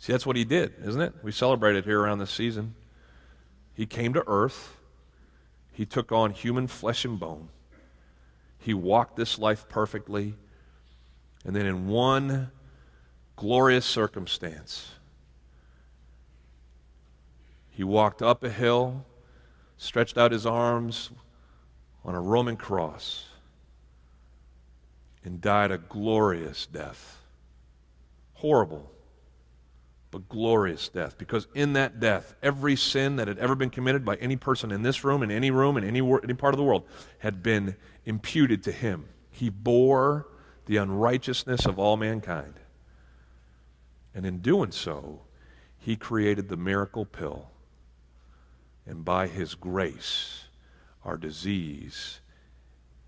See, that's what he did, isn't it? We celebrate it here around this season. He came to earth. He took on human flesh and bone. He walked this life perfectly. And then in one glorious circumstance, he walked up a hill, stretched out his arms on a Roman cross, and died a glorious death. Horrible, but glorious death. Because in that death, every sin that had ever been committed by any person in this room, in any part of the world, had been imputed to him. He bore the unrighteousness of all mankind. And in doing so, he created the miracle pill. And by his grace, our disease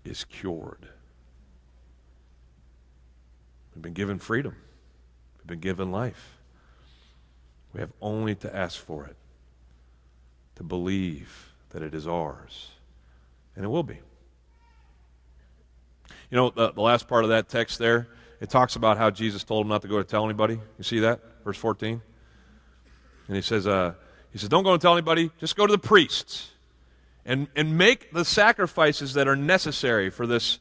is cured. We've been given freedom. We've been given life. We have only to ask for it, to believe that it is ours, and it will be. You know, the last part of that text there, it talks about how Jesus told him not to go to tell anybody. You see that? Verse 14. And he says, don't go and tell anybody, just go to the priests and make the sacrifices that are necessary for this,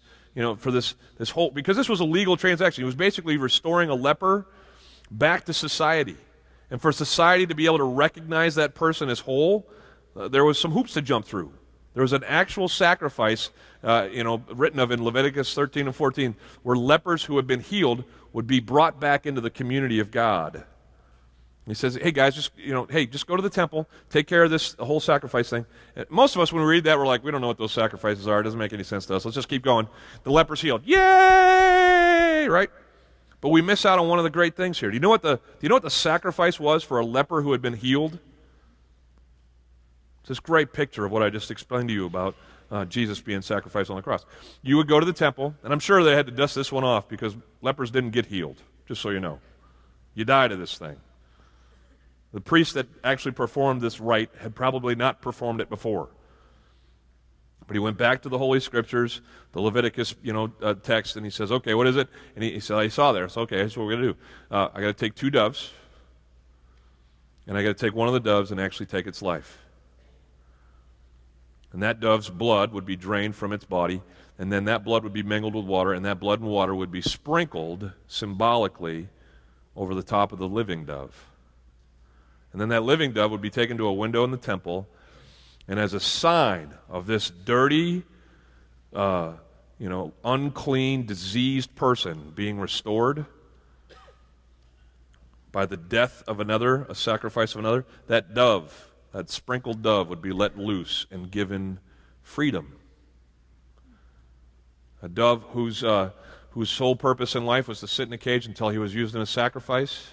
for this whole, because this was a legal transaction. He was basically restoring a leper back to society. And for society to be able to recognize that person as whole, there was some hoops to jump through. There was an actual sacrifice, written of in Leviticus 13 and 14, where lepers who had been healed would be brought back into the community of God. He says, hey guys, just go to the temple, take care of this whole sacrifice thing. Most of us, when we read that, we're like, we don't know what those sacrifices are. It doesn't make any sense to us. Let's just keep going. The leper's healed. Yay! Right? But we miss out on one of the great things here. Do you know what the sacrifice was for a leper who had been healed? It's this great picture of what I just explained to you about Jesus being sacrificed on the cross. You would go to the temple, and I'm sure they had to dust this one off because lepers didn't get healed, just so you know. You died of this thing. The priest that actually performed this rite had probably not performed it before. But he went back to the Holy Scriptures, the Leviticus, text, and he says, okay, what is it? And he said, I saw there. So, okay, that's what we're going to do. I got to take 2 doves, and I got to take one of the doves and actually take its life. And that dove's blood would be drained from its body, and then that blood would be mingled with water, and that blood and water would be sprinkled symbolically over the top of the living dove. And then that living dove would be taken to a window in the temple, and as a sign of this dirty, unclean, diseased person being restored by the death of another, a sacrifice of another, that dove, that sprinkled dove, would be let loose and given freedom. A dove whose sole purpose in life was to sit in a cage until he was used in a sacrifice.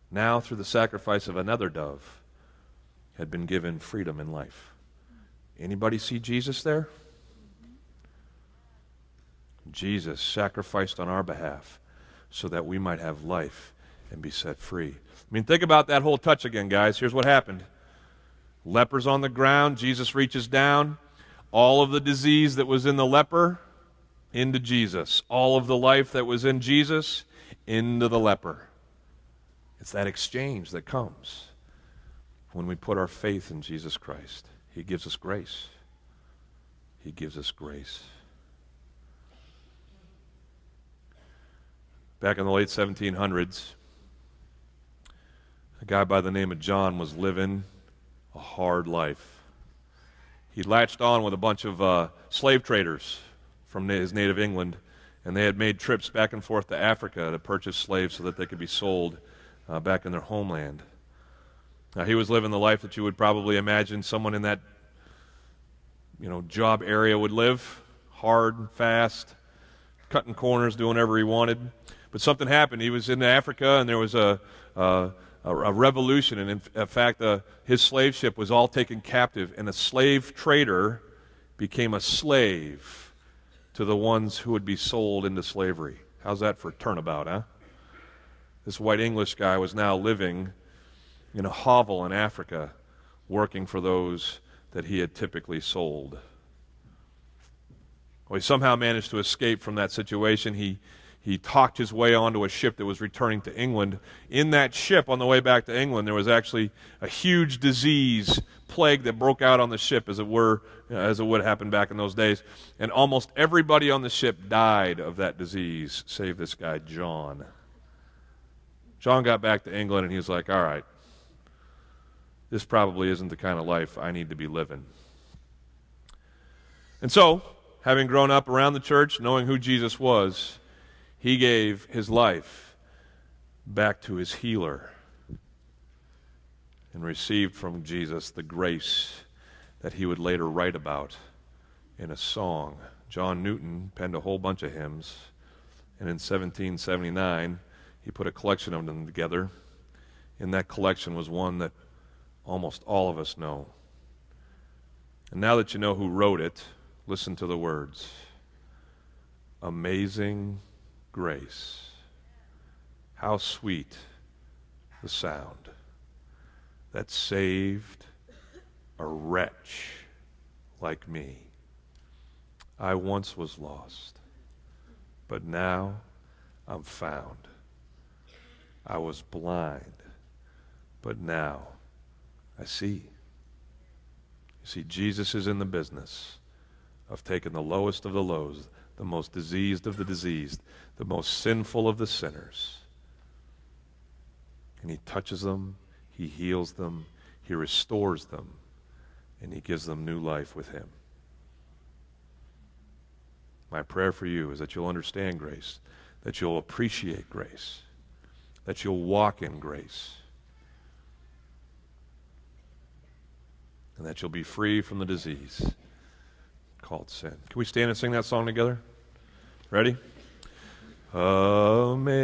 Now, through the sacrifice of another dove, had been given freedom in life. Anybody see Jesus there? Jesus sacrificed on our behalf so that we might have life and be set free. I mean, think about that whole touch again, guys. Here's what happened. Lepers on the ground, Jesus reaches down. All of the disease that was in the leper, into Jesus. All of the life that was in Jesus, into the leper. It's that exchange that comes when we put our faith in Jesus Christ. He gives us grace. He gives us grace. Back in the late 1700s, a guy by the name of John was living a hard life. He latched on with a bunch of slave traders from his native England, and they had made trips back and forth to Africa to purchase slaves so that they could be sold back in their homeland. Now, he was living the life that you would probably imagine someone in that job area would live, hard and fast, cutting corners, doing whatever he wanted. But something happened. He was in Africa, and there was a revolution, and in fact, his slave ship was all taken captive, and a slave trader became a slave to the ones who would be sold into slavery. How's that for a turnabout, huh? This white English guy was now living in a hovel in Africa, working for those that he had typically sold. Well, he somehow managed to escape from that situation. He he talked his way onto a ship that was returning to England. In that ship, on the way back to England, there was actually a huge disease plague that broke out on the ship, as it would happen back in those days. And almost everybody on the ship died of that disease, save this guy, John. John got back to England, and he was like, all right, this probably isn't the kind of life I need to be living. And so, having grown up around the church, knowing who Jesus was, he gave his life back to his healer and received from Jesus the grace that he would later write about in a song. John Newton penned a whole bunch of hymns, and in 1779, he put a collection of them together. In that collection was one that almost all of us know. And now that you know who wrote it, listen to the words. Amazing grace, how sweet the sound that saved a wretch like me. I once was lost, but now I'm found. I was blind, but now I see. You see, Jesus is in the business of taking the lowest of the lows, the most diseased of the diseased, the most sinful of the sinners. And he touches them, he heals them, he restores them, and he gives them new life with him. My prayer for you is that you'll understand grace, that you'll appreciate grace, that you'll walk in grace, and that you'll be free from the disease called sin. Can we stand and sing that song together? Ready? Amazing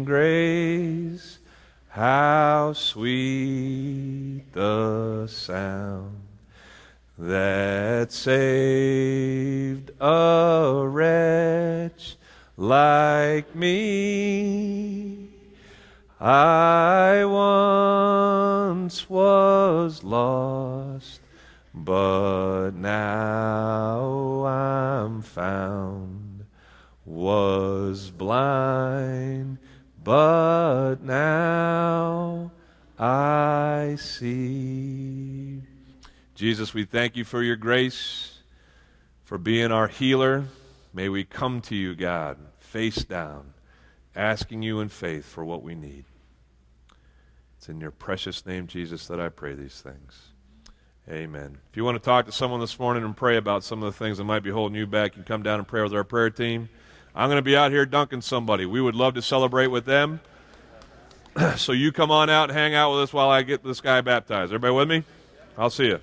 grace, how sweet the sound that saved a wretch like me. I once was lost, but now I'm found. Was blind, but now I see. Jesus, we thank you for your grace, for being our healer. May we come to you, God, face down, asking you in faith for what we need. It's in your precious name, Jesus, that I pray these things. Amen. If you want to talk to someone this morning and pray about some of the things that might be holding you back, you can come down and pray with our prayer team. I'm going to be out here dunking somebody. We would love to celebrate with them. So you come on out and hang out with us while I get this guy baptized. Everybody with me? I'll see you.